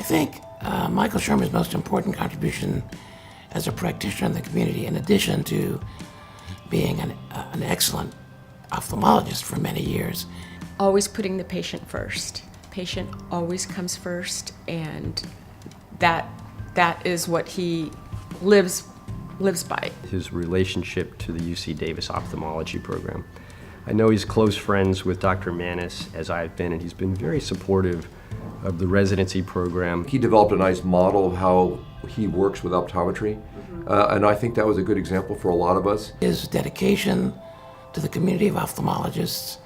think Michael Schermer's most important contribution as a practitioner in the community, in addition to being an excellent ophthalmologist for many years. Always putting the patient first. Patient always comes first, and that is what he lives by. His relationship to the UC Davis ophthalmology program. I know he's close friends with Dr. Manis, as I've been, and he's been very supportive of the residency program. He developed a nice model of how he works with optometry, and I think that was a good example for a lot of us. His dedication to the community of ophthalmologists,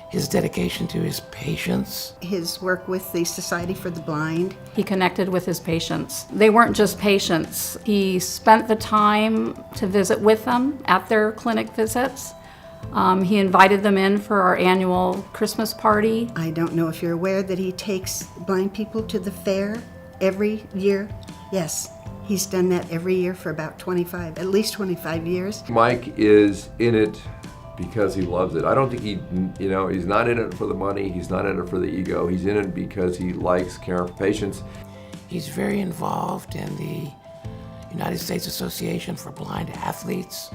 his dedication to his patients. His work with the Society for the Blind. He connected with his patients. They weren't just patients. He spent the time to visit with them at their clinic visits. He invited them in for our annual Christmas party. I don't know if you're aware that he takes blind people to the fair every year. Yes, he's done that every year for about at least 25 years. Mike is in it because he loves it. I don't think he's not in it for the money, he's not in it for the ego, he's in it because he likes caring for patients. He's very involved in the United States Association for Blind Athletes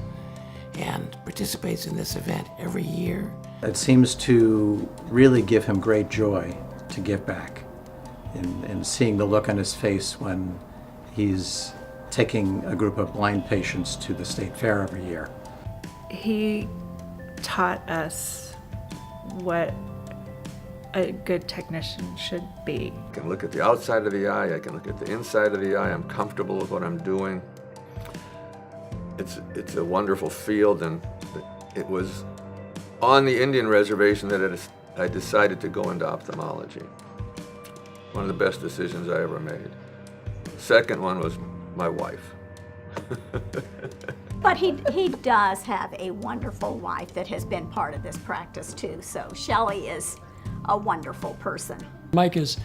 and participates in this event every year. It seems to really give him great joy to give back, and seeing the look on his face when he's taking a group of blind patients to the state fair every year. He taught us what a good technician should be. I can look at the outside of the eye, I can look at the inside of the eye, I'm comfortable with what I'm doing. It's a wonderful field, and it was on the Indian reservation that I decided to go into ophthalmology. One of the best decisions I ever made. Second one was my wife. But he does have a wonderful wife that has been part of this practice too, so Shelley is a wonderful person. Mike is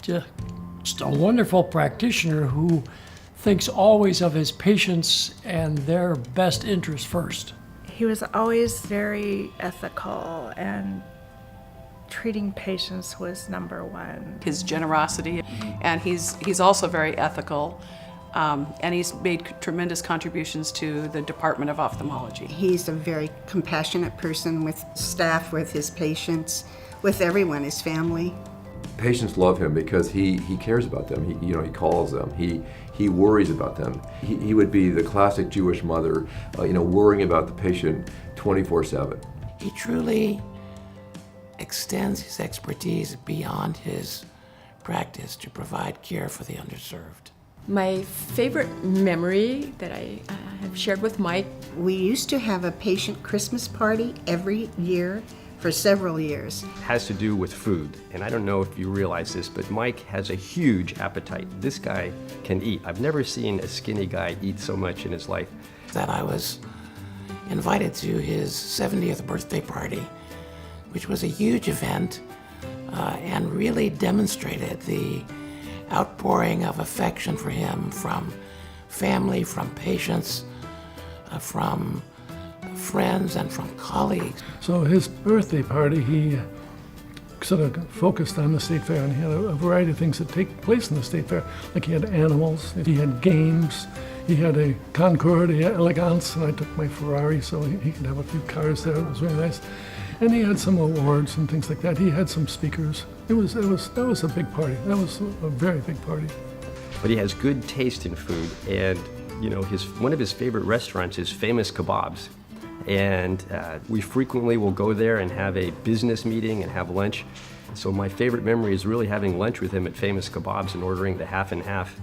just a wonderful practitioner who thinks always of his patients and their best interest first. He was always very ethical, and treating patients was number one. His generosity, and he's also very ethical, and he's made tremendous contributions to the Department of Ophthalmology. He a very compassionate person with staff, with his patients, with everyone, his family. Patients love him because he cares about them. He calls them. He worries about them. He would be the classic Jewish mother, worrying about the patient 24/7. He truly extends his expertise beyond his practice to provide care for the underserved. My favorite memory that I have shared with Mike. We used to have a patient Christmas party every year for several years. It has to do with food, and I don't know if you realize this, but Mike has a huge appetite. This guy can eat. I've never seen a skinny guy eat so much in his life. That I was invited to his 70th birthday party, which was a huge event and really demonstrated the outpouring of affection for him from family, from patients, from friends, and from colleagues. So his birthday party, he sort of focused on the state fair, and he had a variety of things that take place in the state fair. Like he had animals, he had games, he had a Concordia Elegance, and I took my Ferrari so he could have a few cars there. It was very nice. And he had some awards and things like that. He had some speakers. That was a big party. That was a very big party. But he has good taste in food, and one of his favorite restaurants is Famous Kebabs. And we frequently will go there and have a business meeting and have lunch. So my favorite memory is really having lunch with him at Famous Kebabs and ordering the half and half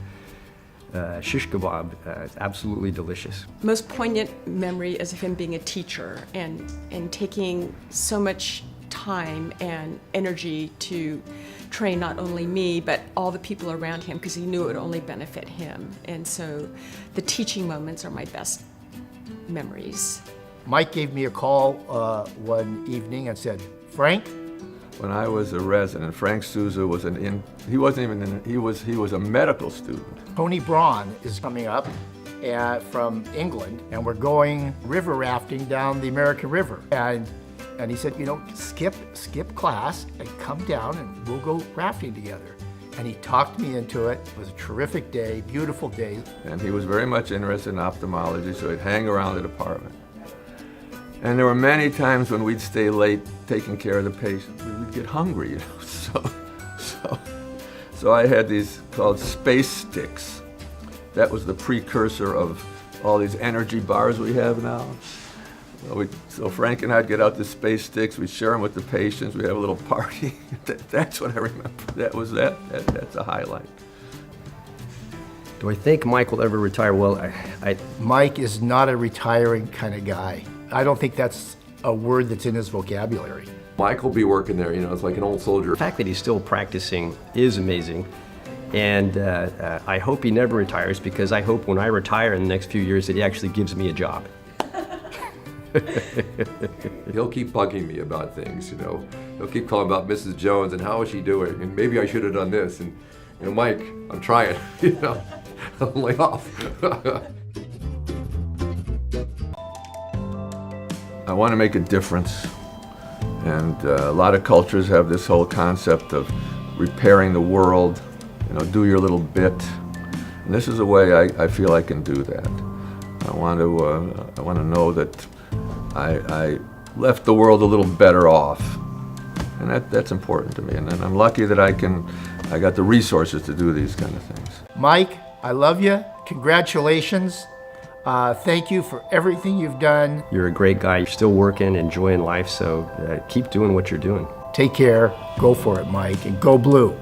shish kebab. It's absolutely delicious. Most poignant memory is of him being a teacher and taking so much time and energy to train not only me, but all the people around him, because he knew it would only benefit him. And so the teaching moments are my best memories. Mike gave me a call one evening and said, "Frank?" When I was a resident, Frank Souza was he was a medical student. Tony Braun is coming up from England, and we're going river rafting down the American River. And he said, skip class and come down and we'll go rafting together. and he talked me into it. It was a terrific day, beautiful day. And he was very much interested in ophthalmology, so he'd hang around the department. And there were many times when we'd stay late taking care of the patients. We would get hungry, you know, so I had these called space sticks. That was the precursor of all these energy bars we have now. So Frank and I'd get out the space sticks, we'd share them with the patients, we'd have a little party. That's what I remember. That's a highlight. Do I think Mike will ever retire? Well, Mike is not a retiring kind of guy. I don't think that's a word that's in his vocabulary. Mike will be working there, you know, it's like an old soldier. The fact that he's still practicing is amazing. And I hope he never retires, because I hope when I retire in the next few years that he actually gives me a job. He'll keep bugging me about things, you know. He'll keep calling about Mrs. Jones and how is she doing, and maybe I should have done this. And you know, Mike, I'm trying, you know, I'll lay off. I want to make a difference. And a lot of cultures have this whole concept of repairing the world, you know, do your little bit. And this is a way I feel I can do that. I want to know that I left the world a little better off. And that's important to me. And I'm lucky that I got the resources to do these kind of things. Mike, I love you. Congratulations. Thank you for everything you've done. You're a great guy. You're still working, enjoying life, so keep doing what you're doing. Take care. Go for it, Mike, and go blue.